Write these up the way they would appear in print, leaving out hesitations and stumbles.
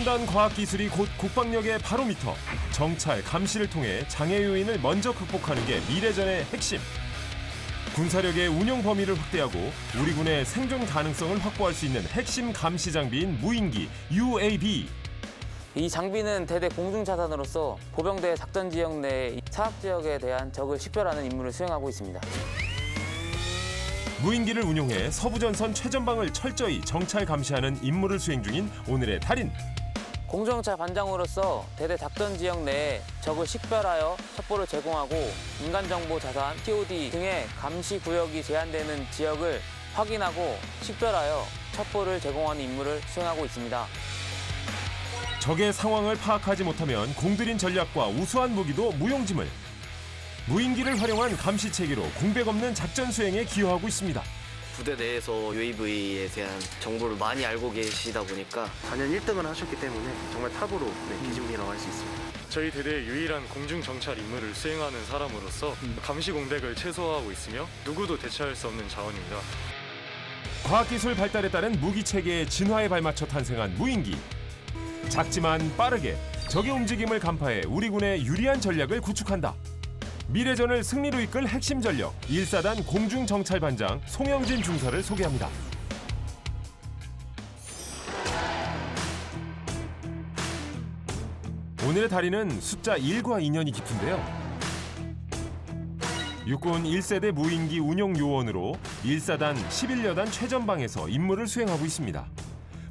첨단 과학기술이 곧 국방력의 바로미터. 정찰, 감시를 통해 장애 요인을 먼저 극복하는 게 미래전의 핵심. 군사력의 운용 범위를 확대하고 우리 군의 생존 가능성을 확보할 수 있는 핵심 감시 장비인 무인기 UAV. 이 장비는 대대 공중자산으로서 보병대 작전 지역 내 사각 지역에 대한 적을 식별하는 임무를 수행하고 있습니다. 무인기를 운용해 서부전선 최전방을 철저히 정찰 감시하는 임무를 수행 중인 오늘의 달인. 공정찰 반장으로서 대대 작전 지역 내에 적을 식별하여 첩보를 제공하고 인간정보 자산, TOD 등의 감시 구역이 제한되는 지역을 확인하고 식별하여 첩보를 제공하는 임무를 수행하고 있습니다. 적의 상황을 파악하지 못하면 공들인 전략과 우수한 무기도 무용지물. 무인기를 활용한 감시 체계로 공백 없는 작전 수행에 기여하고 있습니다. 부대 내에서 UAV에 대한 정보를 많이 알고 계시다 보니까 단연 1등을 하셨기 때문에 정말 탑으로 기준이라고 할 수 있습니다. 저희 대대의 유일한 공중정찰 임무를 수행하는 사람으로서 감시 공백을 최소화하고 있으며 누구도 대체할 수 없는 자원입니다. 과학기술 발달에 따른 무기체계의 진화에 발맞춰 탄생한 무인기. 작지만 빠르게 적의 움직임을 간파해 우리 군의 유리한 전략을 구축한다. 미래전을 승리로 이끌 핵심 전력 1사단 공중정찰반장 송영진 중사를 소개합니다. 오늘의 달인은 숫자 1과 인연이 깊은데요. 육군 1세대 무인기 운용 요원으로 1사단 11여단 최전방에서 임무를 수행하고 있습니다.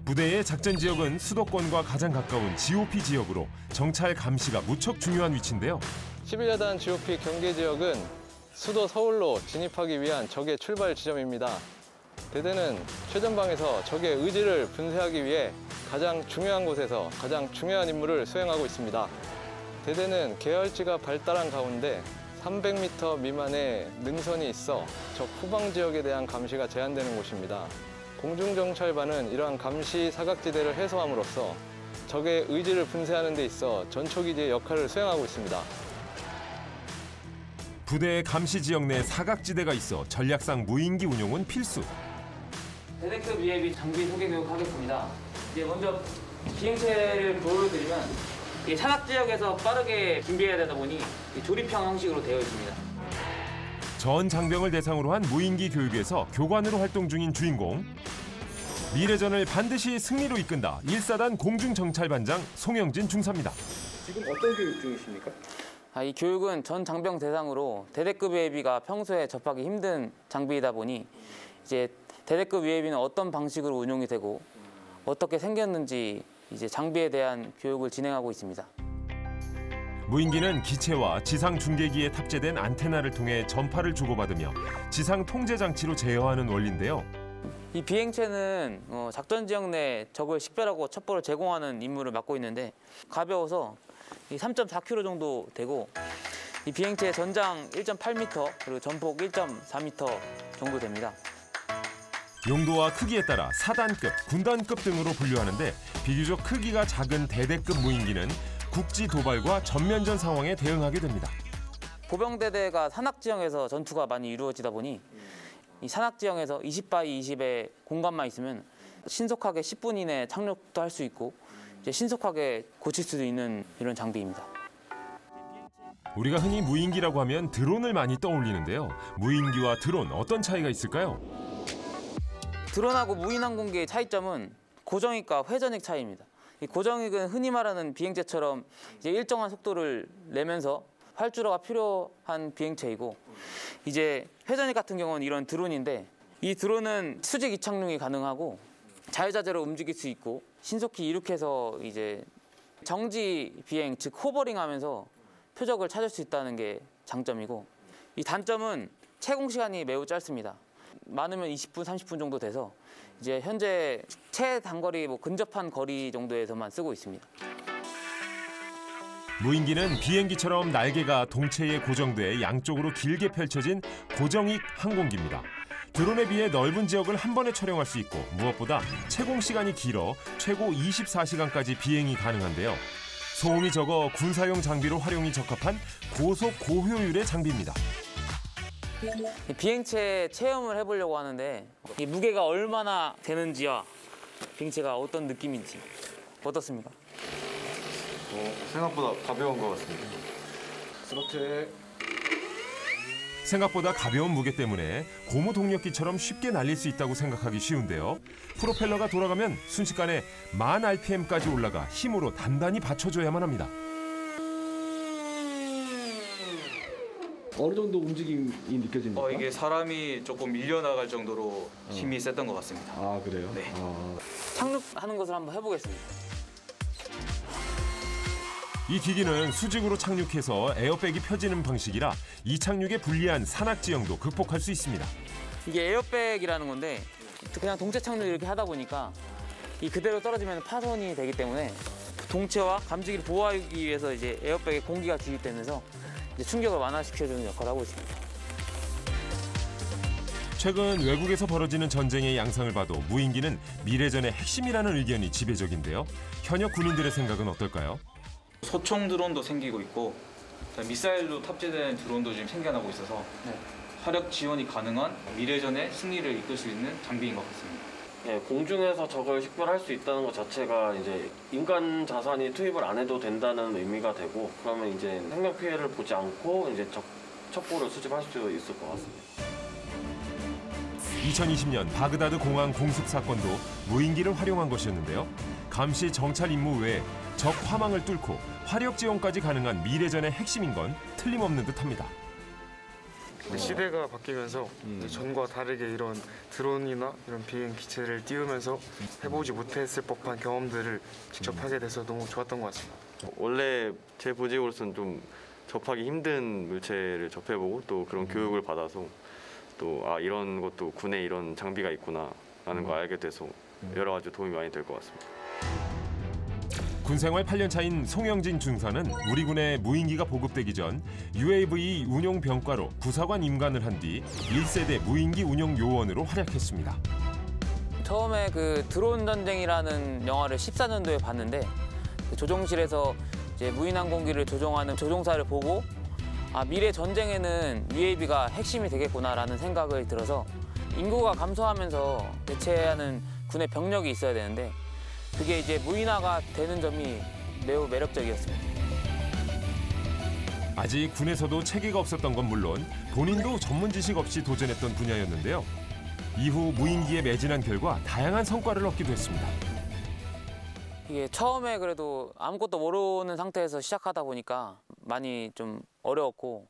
부대의 작전 지역은 수도권과 가장 가까운 GOP 지역으로 정찰 감시가 무척 중요한 위치인데요. 11여단 GOP 경계 지역은 수도 서울로 진입하기 위한 적의 출발 지점입니다. 대대는 최전방에서 적의 의지를 분쇄하기 위해 가장 중요한 곳에서 가장 중요한 임무를 수행하고 있습니다. 대대는 계열지가 발달한 가운데 300m 미만의 능선이 있어 적 후방 지역에 대한 감시가 제한되는 곳입니다. 공중정찰반은 이러한 감시 사각지대를 해소함으로써 적의 의지를 분쇄하는 데 있어 전초기지의 역할을 수행하고 있습니다. 부대의 감시 지역 내 사각지대가 있어 전략상 무인기 운용은 필수. 대대급 UAV 장비 소개 교육하겠습니다. 이제 먼저 비행체를 보여드리면 이 산악 지역에서 빠르게 준비해야 되다 보니 조립형 형식으로 되어 있습니다. 전 장병을 대상으로 한 무인기 교육에서 교관으로 활동 중인 주인공. 미래전을 반드시 승리로 이끈다. 1사단 공중정찰반장 송영진 중사입니다. 지금 어떤 교육 중이십니까? 이 교육은 전 장병 대상으로 대대급 UAV가 평소에 접하기 힘든 장비이다 보니 이제 대대급 UAV는 어떤 방식으로 운용이 되고 어떻게 생겼는지 이제 장비에 대한 교육을 진행하고 있습니다. 무인기는 기체와 지상 중계기에 탑재된 안테나를 통해 전파를 주고받으며 지상 통제 장치로 제어하는 원리인데요. 이 비행체는 작전 지역 내 적을 식별하고 첩보를 제공하는 임무를 맡고 있는데 가벼워서 3.4kg 정도 되고 이 비행체의 전장 1.8m 그리고 전폭 1.4m 정도 됩니다. 용도와 크기에 따라 사단급, 군단급 등으로 분류하는데 비교적 크기가 작은 대대급 무인기는 국지 도발과 전면전 상황에 대응하게 됩니다. 보병대대가 산악지형에서 전투가 많이 이루어지다 보니 이 산악지형에서 20x20의 공간만 있으면 신속하게 10분 이내에 착륙도 할 수 있고 이제 신속하게 고칠 수도 있는 이런 장비입니다. 우리가 흔히 무인기라고 하면 드론을 많이 떠올리는데요. 무인기와 드론 어떤 차이가 있을까요? 드론하고 무인항공기의 차이점은 고정익과 회전익 차이입니다. 이 고정익은 흔히 말하는 비행체처럼 이제 일정한 속도를 내면서 활주로가 필요한 비행체이고 이제 회전익 같은 경우는 이런 드론인데 이 드론은 수직 이착륙이 가능하고 자유자재로 움직일 수 있고 신속히 이륙해서 이제 정지 비행 즉 호버링하면서 표적을 찾을 수 있다는 게 장점이고 이 단점은 채공 시간이 매우 짧습니다. 많으면 20분, 30분 정도 돼서 이제 현재 최단거리 근접한 거리 정도에서만 쓰고 있습니다. 무인기는 비행기처럼 날개가 동체에 고정돼 양쪽으로 길게 펼쳐진 고정익 항공기입니다. 드론에 비해 넓은 지역을 한 번에 촬영할 수 있고 무엇보다 채공 시간이 길어 최고 24시간까지 비행이 가능한데요. 소음이 적어 군사용 장비로 활용이 적합한 고속 고효율의 장비입니다. 비행체 체험을 해보려고 하는데 이 무게가 얼마나 되는지와 비행체가 어떤 느낌인지 어떻습니까? 생각보다 가벼운 것 같습니다. 생각보다 가벼운 무게 때문에 고무 동력기처럼 쉽게 날릴 수 있다고 생각하기 쉬운데요. 프로펠러가 돌아가면 순식간에 10,000rpm까지 올라가 힘으로 단단히 받쳐줘야만 합니다. 어느 정도 움직임이 느껴집니까? 이게 사람이 조금 밀려나갈 정도로 힘이 셌던 것 같습니다. 아, 그래요? 네. 착륙하는 것을 한번 해보겠습니다. 이 기기는 수직으로 착륙해서 에어백이 펴지는 방식이라 이착륙에 불리한 산악 지형도 극복할 수 있습니다. 이게 에어백이라는 건데 그냥 동체 착륙 이렇게 하다 보니까 이 그대로 떨어지면 파손이 되기 때문에 동체와 감지기를 보호하기 위해서 이제 에어백에 공기가 주입되면서 이제 충격을 완화시켜주는 역할을 하고 있습니다. 최근 외국에서 벌어지는 전쟁의 양상을 봐도 무인기는 미래전의 핵심이라는 의견이 지배적인데요. 현역 군인들의 생각은 어떨까요? 소총 드론도 생기고 있고 미사일로 탑재된 드론도 지금 생겨나고 있어서 화력 지원이 가능한 미래전의 승리를 이끌 수 있는 장비인 것 같습니다. 네, 공중에서 적을 식별할 수 있다는 것 자체가 이제 인간 자산이 투입을 안 해도 된다는 의미가 되고 그러면 이제 생명 피해를 보지 않고 이제 적 첩보를 수집할 수 있을 것 같습니다. 2020년 바그다드 공항 공습 사건도 무인기를 활용한 것이었는데요. 감시 정찰 임무 외에 적 화망을 뚫고 화력 지원까지 가능한 미래전의 핵심인 건 틀림없는 듯합니다. 시대가 바뀌면서 전과 다르게 이런 드론이나 이런 비행 기체를 띄우면서 해보지 못했을 법한 경험들을 직접 하게 돼서 너무 좋았던 것 같습니다. 원래 제 보직으로서는 좀 접하기 힘든 물체를 접해보고 또 그런 교육을 받아서 또 이런 것도 군에 이런 장비가 있구나라는 걸 알게 돼서 여러 가지 도움이 많이 될 것 같습니다. 군생활 8년 차인 송영진 중사는 우리 군에 무인기가 보급되기 전 UAV 운용 병과로 부사관 임관을 한 뒤 1세대 무인기 운용 요원으로 활약했습니다. 처음에 그 드론 전쟁이라는 영화를 14년도에 봤는데 그 조종실에서 이제 무인항공기를 조종하는 조종사를 보고 미래 전쟁에는 UAV가 핵심이 되겠구나라는 생각을 들어서 인구가 감소하면서 대체하는 군의 병력이 있어야 되는데 그게 이제 무인화가 되는 점이 매우 매력적이었습니다. 아직 군에서도 체계가 없었던 건 물론 본인도 전문 지식 없이 도전했던 분야였는데요. 이후 무인기에 매진한 결과 다양한 성과를 얻기도 했습니다. 이게 처음에 그래도 아무것도 모르는 상태에서 시작하다 보니까 많이 좀 어려웠고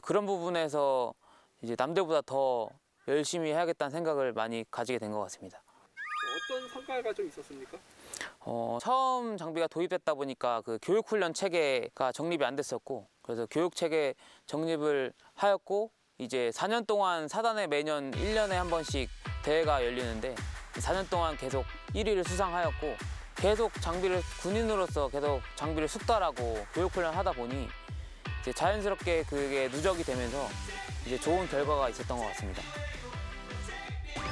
그런 부분에서 이제 남들보다 더 열심히 해야겠다는 생각을 많이 가지게 된 것 같습니다. 어떤 성과가 좀 있었습니까? 처음 장비가 도입됐다 보니까 그 교육훈련 체계가 정립이 안 됐었고 그래서 교육 체계 정립을 하였고 이제 4년 동안 사단에 매년 1년에 한 번씩 대회가 열리는데 4년 동안 계속 1위를 수상하였고 계속 군인으로서 계속 장비를 숙달하고 교육훈련 하다 보니 이제 자연스럽게 그게 누적이 되면서 이제 좋은 결과가 있었던 것 같습니다.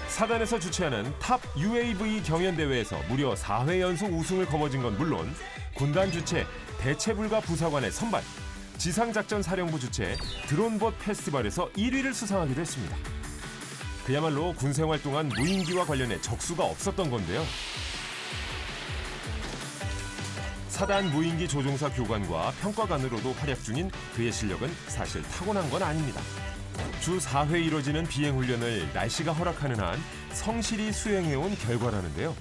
사단에서 주최하는 탑 UAV 경연대회에서 무려 4회 연속 우승을 거머쥔 건 물론 군단 주최 대체불가 부사관의 선발, 지상작전사령부 주최 드론봇 페스티벌에서 1위를 수상하기도 했습니다. 그야말로 군생활 동안 무인기와 관련해 적수가 없었던 건데요. 사단 무인기 조종사 교관과 평가관으로도 활약 중인 그의 실력은 사실 타고난 건 아닙니다. 주 4회 이뤄지는 비행훈련을 날씨가 허락하는 한 성실히 수행해온 결과라는데요.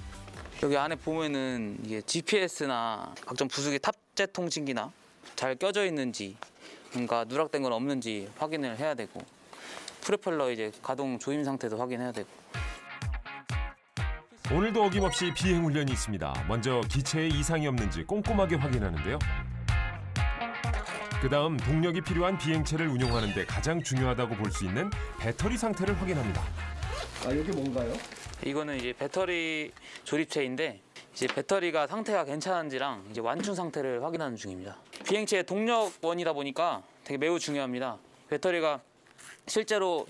여기 안에 보면은 이게 GPS나 각종 부수기 탑재 통신기나 잘 껴져 있는지 뭔가 누락된 건 없는지 확인을 해야 되고 프로펠러 이제 가동 조임 상태도 확인해야 되고 오늘도 어김없이 비행훈련이 있습니다. 먼저 기체에 이상이 없는지 꼼꼼하게 확인하는데요. 그다음 동력이 필요한 비행체를 운용하는 데 가장 중요하다고 볼 수 있는 배터리 상태를 확인합니다. 이게 뭔가요? 이거는 이제 배터리 조립체인데 이제 배터리가 상태가 괜찮은지랑 이제 완충 상태를 확인하는 중입니다. 비행체의 동력원이다 보니까 되게 매우 중요합니다. 배터리가 실제로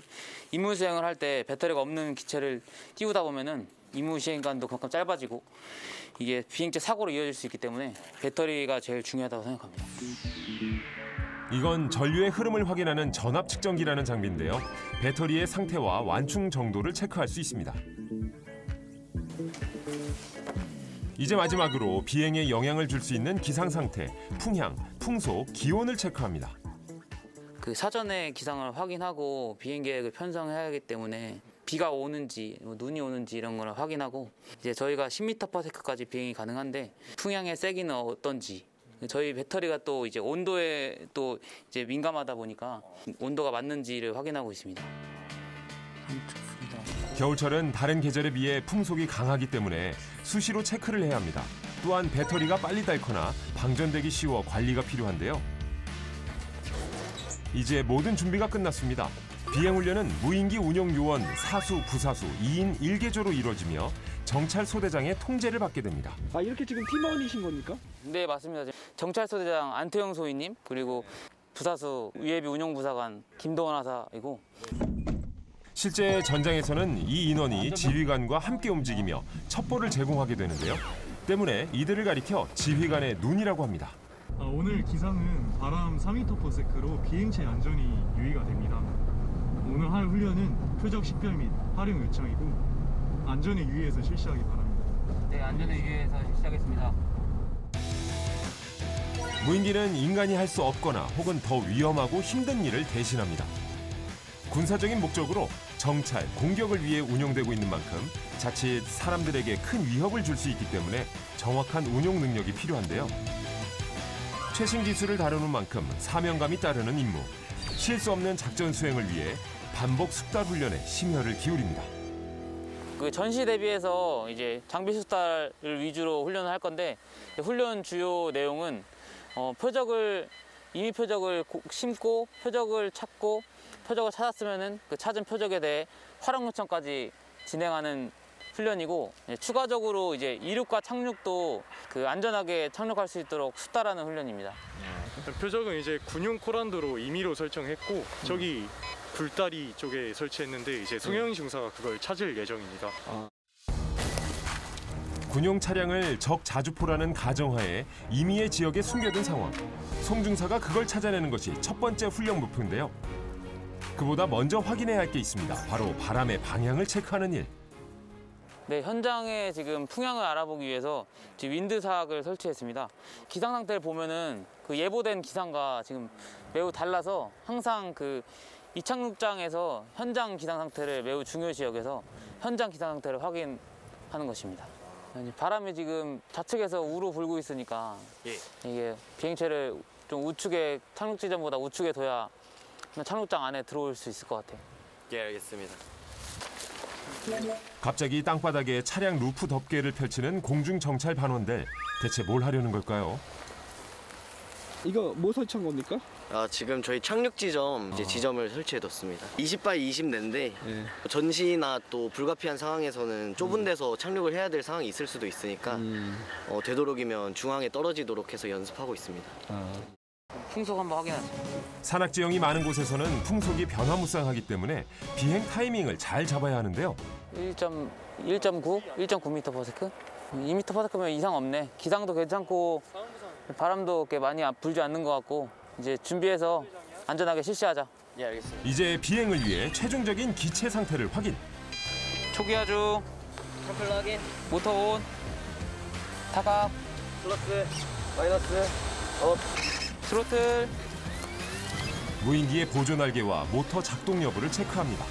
임무 수행을 할 때 배터리가 없는 기체를 띄우다 보면은 임무 시행간도 그만큼 짧아지고 이게 비행체 사고로 이어질 수 있기 때문에 배터리가 제일 중요하다고 생각합니다. 이건 전류의 흐름을 확인하는 전압 측정기라는 장비인데요. 배터리의 상태와 완충 정도를 체크할 수 있습니다. 이제 마지막으로 비행에 영향을 줄 수 있는 기상 상태, 풍향, 풍속, 기온을 체크합니다. 그 사전에 기상을 확인하고 비행 계획을 편성해야 하기 때문에 비가 오는지 눈이 오는지 이런 걸 확인하고 이제 저희가 10m/s까지 비행이 가능한데 풍향의 세기는 어떤지 저희 배터리가 또 이제 온도에 또 이제 민감하다 보니까 온도가 맞는지를 확인하고 있습니다. 겨울철은 다른 계절에 비해 풍속이 강하기 때문에 수시로 체크를 해야 합니다. 또한 배터리가 빨리 닳거나 방전되기 쉬워 관리가 필요한데요. 이제 모든 준비가 끝났습니다. 비행훈련은 무인기 운용요원, 사수, 부사수 2인 1개조로 이루어지며 정찰소대장의 통제를 받게 됩니다. 아, 이렇게 지금 팀원이신 겁니까? 네, 맞습니다. 정찰소대장 안태영 소위님 그리고 부사수 UAB 운용부사관 김동원 하사이고 실제 전장에서는 이 인원이 지휘관과 함께 움직이며 첩보를 제공하게 되는데요. 때문에 이들을 가리켜 지휘관의 눈이라고 합니다. 오늘 기상은 바람 4m/s로 비행체 안전이 유의가 됩니다. 오늘 할 훈련은 표적 식별 및 활용 요청이고 안전에 유의해서 실시하기 바랍니다. 네, 안전에 유의해서 실시하겠습니다. 무인기는 인간이 할 수 없거나 혹은 더 위험하고 힘든 일을 대신합니다. 군사적인 목적으로 정찰, 공격을 위해 운용되고 있는 만큼 자칫 사람들에게 큰 위협을 줄 수 있기 때문에 정확한 운용 능력이 필요한데요. 최신 기술을 다루는 만큼 사명감이 따르는 임무, 실수 없는 작전 수행을 위해 반복 숙달 훈련에 심혈을 기울입니다. 그 전시 대비해서 이제 장비 숙달을 위주로 훈련을 할 건데 훈련 주요 내용은 이미 표적을 심고 표적을 찾고 표적을 찾았으면은 그 찾은 표적에 대해 활용 요청까지 진행하는 훈련이고 추가적으로 이제 이륙과 착륙도 그 안전하게 착륙할 수 있도록 숙달하는 훈련입니다. 표적은 이제 군용 코란도로 임의로 설정했고 저기 굴다리 쪽에 설치했는데 이제 송영 중사가 그걸 찾을 예정입니다. 군용 차량을 적 자주포라는 가정하에 임의의 지역에 숨겨둔 상황. 송 중사가 그걸 찾아내는 것이 첫 번째 훈련 목표인데요. 그보다 먼저 확인해야 할 게 있습니다. 바로 바람의 방향을 체크하는 일. 네, 현장에 지금 풍향을 알아보기 위해서 지금 윈드삭을 설치했습니다. 기상 상태를 보면은 그 예보된 기상과 지금 매우 달라서 항상 그 이착륙장에서 현장 기상 상태를 매우 중요시 여겨서 현장 기상 상태를 확인하는 것입니다. 바람이 지금 좌측에서 우로 불고 있으니까 이게 비행체를 좀 우측에 착륙 지점보다 우측에 둬야 착륙장 안에 들어올 수 있을 것 같아요. 예, 알겠습니다. 갑자기 땅바닥에 차량 루프 덮개를 펼치는 공중정찰 반원들. 대체 뭘 하려는 걸까요? 이거 뭐 설치한 겁니까? 지금 저희 착륙 지점 지점을 설치해뒀습니다. 20x 20내인데 전시나 또 불가피한 상황에서는 좁은 데서 착륙을 해야 될 상황이 있을 수도 있으니까 되도록이면 중앙에 떨어지도록 해서 연습하고 있습니다. 풍속 한번 확인하죠. 산악 지형이 많은 곳에서는 풍속이 변화무쌍하기 때문에 비행 타이밍을 잘 잡아야 하는데요. 1.9, 1.9m/s? 2m/s면 이상 없네. 기상도 괜찮고 바람도 그렇게 많이 불지 않는 것 같고 이제 준비해서 안전하게 실시하자. 예, 알겠습니다. 이제 비행을 위해 최종적인 기체 상태를 확인. 초기화 중. 컴플러 확인. 모터 온. 타각. 플러스, 마이너스, 업. 스로틀. 무인기의 보조 날개와 모터 작동 여부를 체크합니다.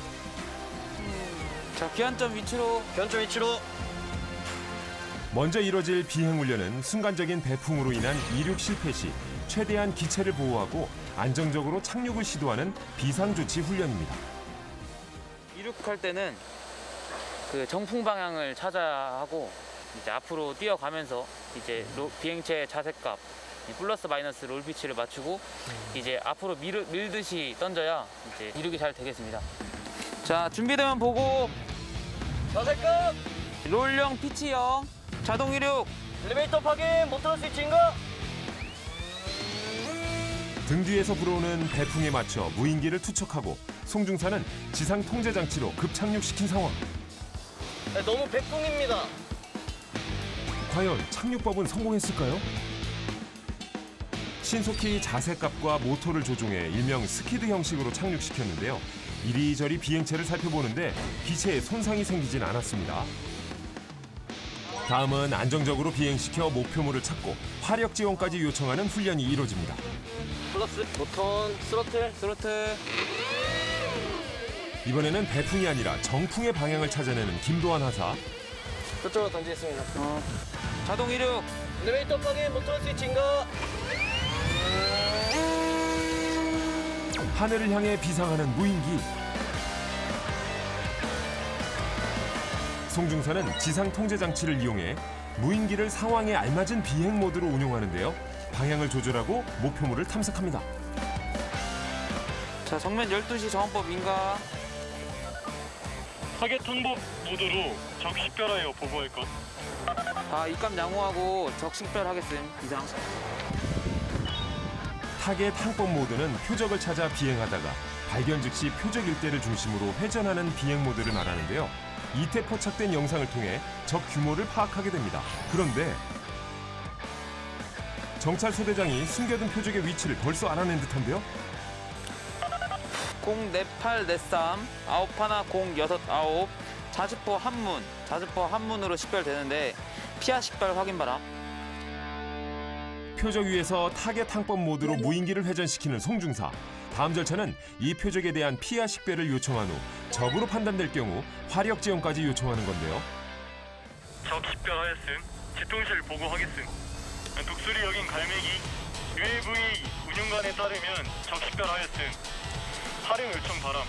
자, 귀환점 위치로. 변조 위치로. 먼저 이뤄질 비행 훈련은 순간적인 배풍으로 인한 이륙 실패 시 최대한 기체를 보호하고 안정적으로 착륙을 시도하는 비상조치 훈련입니다. 이륙할 때는 그 정풍 방향을 찾아야 하고 이제 앞으로 뛰어가면서 이제 비행체 자세값 플러스 마이너스 롤 피치를 맞추고 이제 앞으로 밀듯이 던져야 이제 이륙이 잘 되겠습니다. 자, 준비되면 보고. 자세값. 롤형 피치형 자동 이륙. 엘리베이터 확인. 모터 스위치 인가. 등 뒤에서 불어오는 배풍에 맞춰 무인기를 투척하고 송중사는 지상 통제 장치로 급착륙시킨 상황. 너무 백풍입니다. 과연 착륙법은 성공했을까요? 신속히 자세값과 모터를 조종해 일명 스키드 형식으로 착륙시켰는데요. 이리저리 비행체를 살펴보는데 기체에 손상이 생기진 않았습니다. 다음은 안정적으로 비행시켜 목표물을 찾고 화력 지원까지 요청하는 훈련이 이루어집니다. 플러스, 모턴, 스로틀. 이번에는 배풍이 아니라 정풍의 방향을 찾아내는 김도환 하사. 그쪽으로 던지겠습니다. 자동 이륙. 엘리베이터 확인, 모터 스위치인가? 하늘을 향해 비상하는 무인기. 송중사는 지상 통제 장치를 이용해 무인기를 상황에 알맞은 비행 모드로 운용하는데요. 방향을 조절하고 목표물을 탐색합니다. 자, 정면 12시 정원법 인가. 타겟 통보 모드로 적 식별하여 보고할 것. 입감 양호하고 적식별하겠음. 이상. 타겟 항법 모드는 표적을 찾아 비행하다가 발견 즉시 표적 일대를 중심으로 회전하는 비행 모드를 말하는데요. 이때 포착된 영상을 통해 적 규모를 파악하게 됩니다. 그런데 정찰 소대장이 숨겨둔 표적의 위치를 벌써 알아낸 듯한데요. 04843 91 069 자주포 한문으로 식별되는데 피하 식별 확인 바람. 표적 위에서 타겟 항법 모드로 무인기를 회전시키는 송중사. 다음 절차는 이 표적에 대한 피하 식별을 요청한 후 적으로 판단될 경우 화력 지원까지 요청하는 건데요. 적 식별하였음. 지통실 보고하겠음. 독수리 여긴 갈매기. UAV 운용관에 따르면 적 식별하였음. 활용 요청 바람.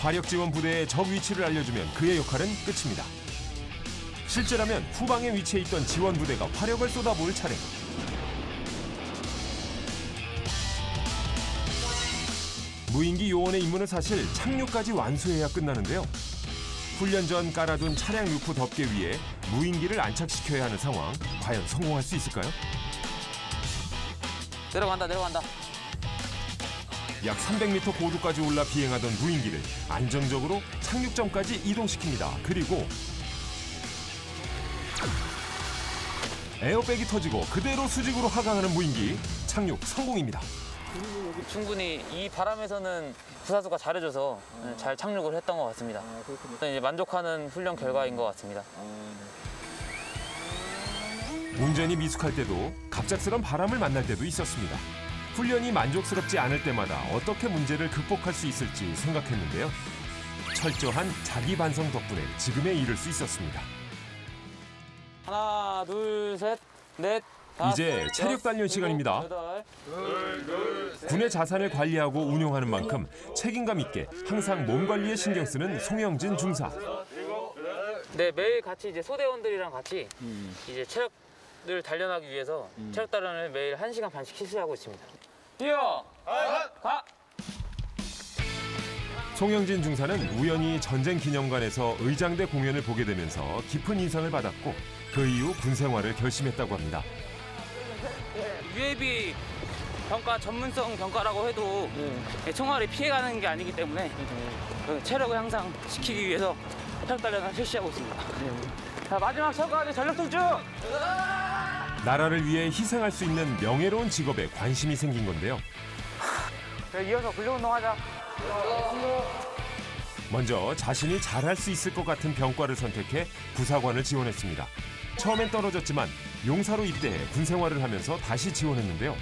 화력 지원 부대에 적 위치를 알려주면 그의 역할은 끝입니다. 실제라면 후방에 위치해 있던 지원 부대가 화력을 쏟아부을 차례. 무인기 요원의 임무는 사실 착륙까지 완수해야 끝나는데요. 훈련 전 깔아둔 차량 루프 덮개 위에 무인기를 안착시켜야 하는 상황. 과연 성공할 수 있을까요? 내려간다. 약 300m 고도까지 올라 비행하던 무인기를 안정적으로 착륙점까지 이동시킵니다. 그리고 에어백이 터지고 그대로 수직으로 하강하는 무인기. 착륙 성공입니다. 충분히 이 바람에서는 부사수가 잘해줘서 잘 착륙을 했던 것 같습니다. 일단 이제 만족하는 훈련 결과인 것 같습니다. 운전이 미숙할 때도 갑작스런 바람을 만날 때도 있었습니다. 훈련이 만족스럽지 않을 때마다 어떻게 문제를 극복할 수 있을지 생각했는데요. 철저한 자기 반성 덕분에 지금에 이를 수 있었습니다. 하나, 둘, 셋, 넷, 다섯, 이제 체력 단련 시간입니다. 군의 자산을 관리하고 운용하는 만큼 책임감 있게 항상 몸 관리에 신경 쓰는 송영진 중사. 네, 매일 같이 이제 소대원들이랑 같이 이제 체력을 단련하기 위해서 체력 단련을 매일 1시간 반씩 실시하고 있습니다. 뛰어! 가! 송영진 중사는 우연히 전쟁 기념관에서 의장대 공연을 보게 되면서 깊은 인상을 받았고 그 이후 군 생활을 결심했다고 합니다. UAV 평가 전문성 평가라고 해도 총알이 피해가는 게 아니기 때문에 체력을 향상 시키기 위해서 체력 단련을 실시하고 있습니다. 자, 마지막 철거까지 전력 질주! 나라를 위해 희생할 수 있는 명예로운 직업에 관심이 생긴 건데요. 그래, 이어서 근력운동하자. 먼저 자신이 잘할 수 있을 것 같은 병과를 선택해 부사관을 지원했습니다. 처음엔 떨어졌지만 용사로 입대해 군 생활을 하면서 다시 지원했는데요.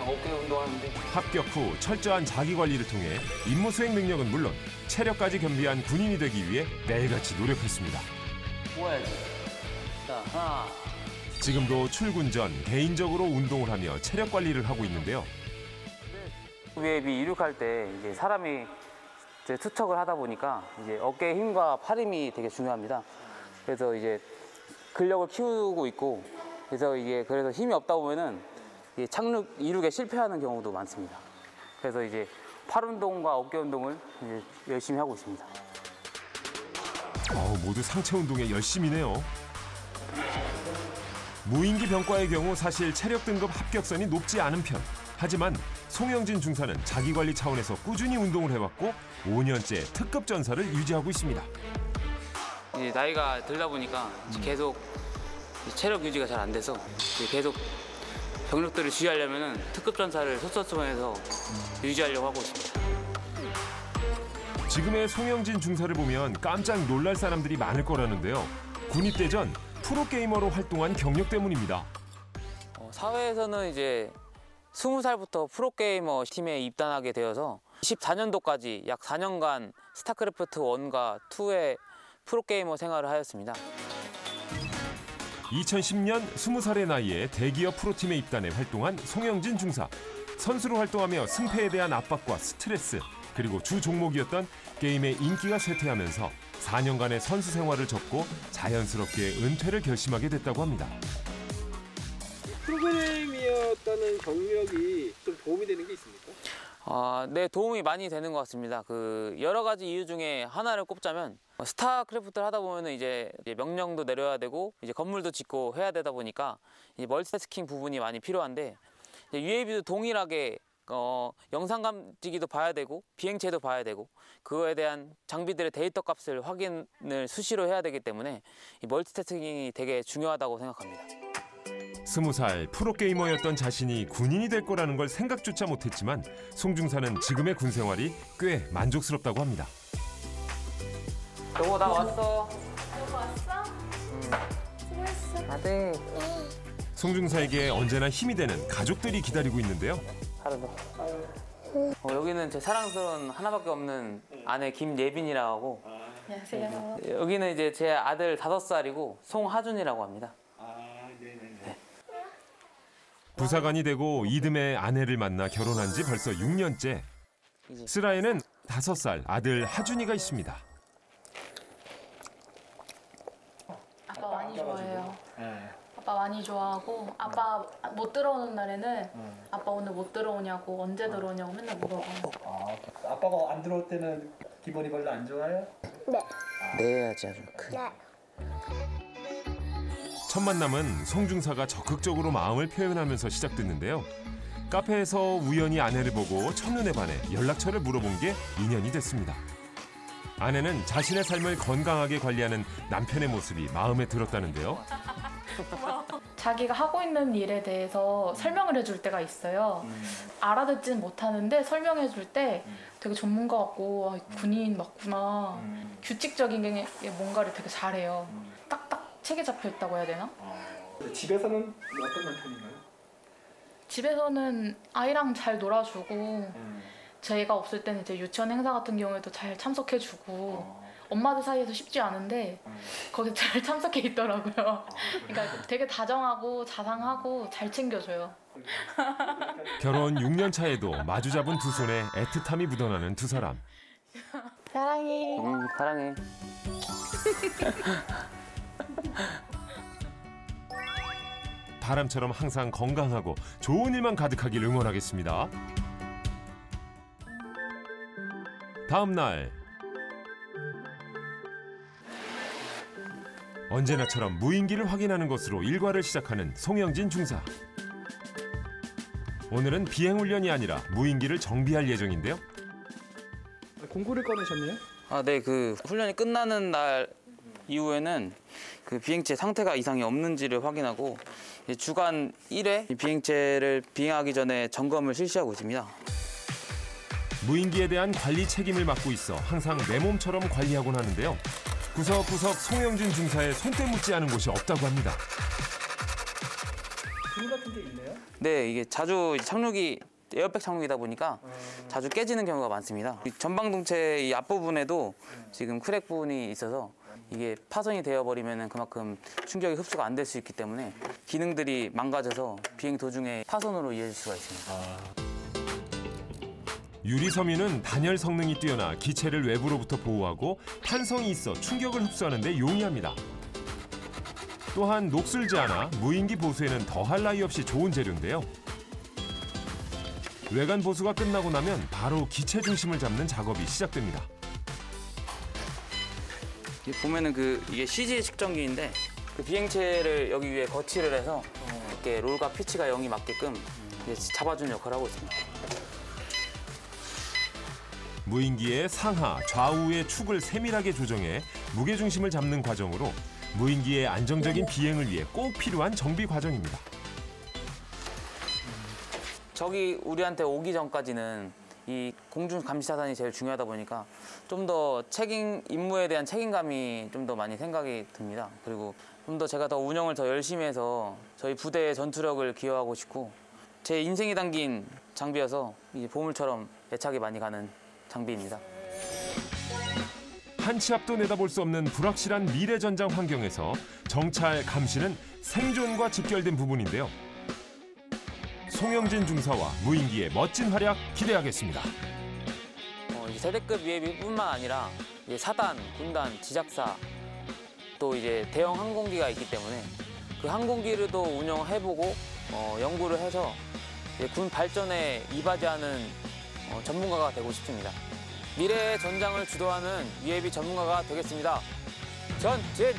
어깨 운동하는데. 합격 후 철저한 자기관리를 통해 임무 수행 능력은 물론 체력까지 겸비한 군인이 되기 위해 매일같이 노력했습니다. 모아야지. 자, 하나. 지금도 출근 전 개인적으로 운동을 하며 체력 관리를 하고 있는데요. UAV 이륙할 때 이제 사람이 이제 투척을 하다 보니까 이제 어깨 힘과 팔 힘이 되게 중요합니다. 그래서 이제 근력을 키우고 있고 그래서 힘이 없다 보면은 착륙 이륙에 실패하는 경우도 많습니다. 그래서 이제 팔 운동과 어깨 운동을 이제 열심히 하고 있습니다. 모두 상체 운동에 열심이네요. 무인기 병과의 경우 사실 체력 등급 합격선이 높지 않은 편. 하지만 송영진 중사는 자기관리 차원에서 꾸준히 운동을 해왔고 5년째 특급 전사를 유지하고 있습니다. 이제 나이가 들다 보니까 계속 체력 유지가 잘 안 돼서 계속 병력들을 주의하려면 특급 전사를 솔선수범해서 유지하려고 하고 있습니다. 지금의 송영진 중사를 보면 깜짝 놀랄 사람들이 많을 거라는데요. 군입대 전 프로게이머로 활동한 경력 때문입니다. 사회에서는 이제 20살부터 프로게이머 팀에 입단하게 되어서 14년도까지 약 4년간 스타크래프트 1과 2의 프로게이머 생활을 하였습니다. 2010년 20살의 나이에 대기업 프로팀에 입단해 활동한 송영진 중사. 선수로 활동하며 승패에 대한 압박과 스트레스, 그리고 주 종목이었던 게임의 인기가 쇠퇴하면서 4년간의 선수 생활을 접고 자연스럽게 은퇴를 결심하게 됐다고 합니다. 프로그램이었다는 경력이 좀 도움이 되는 게 있습니까? 네, 도움이 많이 되는 것 같습니다. 여러 가지 이유 중에 하나를 꼽자면 스타크래프트를 하다 보면은 이제 명령도 내려야 되고 이제 건물도 짓고 해야 되다 보니까 이제 멀티태스킹 부분이 많이 필요한데 UAV도 동일하게 영상 감지기도 봐야 되고 비행체도 봐야 되고 그거에 대한 장비들의 데이터 값을 확인을 수시로 해야 되기 때문에 이 멀티태스킹이 되게 중요하다고 생각합니다. 20살 프로게이머였던 자신이 군인이 될 거라는 걸 생각조차 못했지만 송 중사는 지금의 군 생활이 꽤 만족스럽다고 합니다. 여보, 나 왔어. 여보 왔어? 수고했어. 네. 송 중사에게 언제나 힘이 되는 가족들이 기다리고 있는데요. 여기는 제 사랑스러운 하나밖에 없는 아내 김예빈이라고 하고 안녕하세요. 여기는 이제 제 아들 5살이고 송하준이라고 합니다. 부사관이 되고 이듬해 아내를 만나 결혼한 지 벌써 6년째. 슬아에는 5살 아들 하준이가 있습니다. 아빠 많이 좋아해요. 아빠 많이 좋아하고 아빠 못 들어오는 날에는 아빠 오늘 못 들어오냐고 언제 들어오냐고 맨날 물어봐요. 아빠가 안 들어올 때는 기분이 별로 안 좋아요? 네 해야지 아주. 첫 만남은 송 중사가 적극적으로 마음을 표현하면서 시작됐는데요. 카페에서 우연히 아내를 보고 첫눈에 반해 연락처를 물어본 게 인연이 됐습니다. 아내는 자신의 삶을 건강하게 관리하는 남편의 모습이 마음에 들었다는데요. 자기가 하고 있는 일에 대해서 설명을 해줄 때가 있어요. 알아듣진 못하는데 설명해 줄 때 되게 전문가 같고 군인 맞구나. 규칙적인 게 뭔가를 되게 잘해요. 딱딱 책에 잡혀 있다고 해야 되나? 집에서는 어떤 남편인가요? 집에서는 아이랑 잘 놀아주고 저희가 없을 때는 이제 유치원 행사 같은 경우에도 잘 참석해주고 엄마들 사이에서 쉽지 않은데 거기 잘 참석해 있더라고요. 그러니까 되게 다정하고 자상하고 잘 챙겨줘요. 결혼 6년 차에도 마주 잡은 두 손에 애틋함이 묻어나는 두 사람. 사랑해. 사랑해. 바람처럼 항상 건강하고 좋은 일만 가득하길 응원하겠습니다. 다음 날 언제나처럼 무인기를 확인하는 것으로 일과를 시작하는 송영진 중사. 오늘은 비행훈련이 아니라 무인기를 정비할 예정인데요. 공구를 꺼내셨네요? 네, 훈련이 끝나는 날 이후에는 비행체 상태가 이상이 없는지를 확인하고 주간 1회 비행체를 비행하기 전에 점검을 실시하고 있습니다. 무인기에 대한 관리 책임을 맡고 있어 항상 내 몸처럼 관리하곤 하는데요. 구석구석 송영진 중사의 손때 묻지 않은 곳이 없다고 합니다. 금 같은 게 있나요? 네, 이게 자주 착륙이 에어백 착륙이다 보니까 자주 깨지는 경우가 많습니다. 전방동체 이 앞부분에도 지금 크랙 부분이 있어서 이게 파손이 되어버리면 그만큼 충격이 흡수가 안 될 수 있기 때문에 기능들이 망가져서 비행 도중에 파손으로 이어질 수가 있습니다. 유리섬유는 단열 성능이 뛰어나 기체를 외부로부터 보호하고 탄성이 있어 충격을 흡수하는 데 용이합니다. 또한 녹슬지 않아 무인기 보수에는 더할 나위 없이 좋은 재료인데요. 외관 보수가 끝나고 나면 바로 기체 중심을 잡는 작업이 시작됩니다. 보면은 이게 CG 측정기인데 비행체를 여기 위에 거치를 해서 이렇게 롤과 피치가 0이 맞게끔 잡아주는 역할을 하고 있습니다. 무인기의 상하, 좌우의 축을 세밀하게 조정해 무게중심을 잡는 과정으로 무인기의 안정적인 비행을 위해 꼭 필요한 정비 과정입니다. 적이 우리한테 오기 전까지는 이 공중 감시 자산이 제일 중요하다 보니까 좀 더 임무에 대한 책임감이 좀 더 많이 생각이 듭니다. 그리고 좀 더 제가 더 운영을 더 열심히 해서 저희 부대의 전투력을 기여하고 싶고 제 인생이 담긴 장비여서 이 보물처럼 애착이 많이 가는 장비입니다. 한 치 앞도 내다볼 수 없는 불확실한 미래 전장 환경에서 정찰 감시는 생존과 직결된 부분인데요. 송영진 중사와 무인기의 멋진 활약 기대하겠습니다. 세대급 UAV뿐만 아니라 이제 사단, 군단, 지작사 또 이제 대형 항공기가 있기 때문에 그 항공기를도 운영해보고 연구를 해서 군 발전에 이바지하는 전문가가 되고 싶습니다. 미래의 전장을 주도하는 UAV 전문가가 되겠습니다. 전진!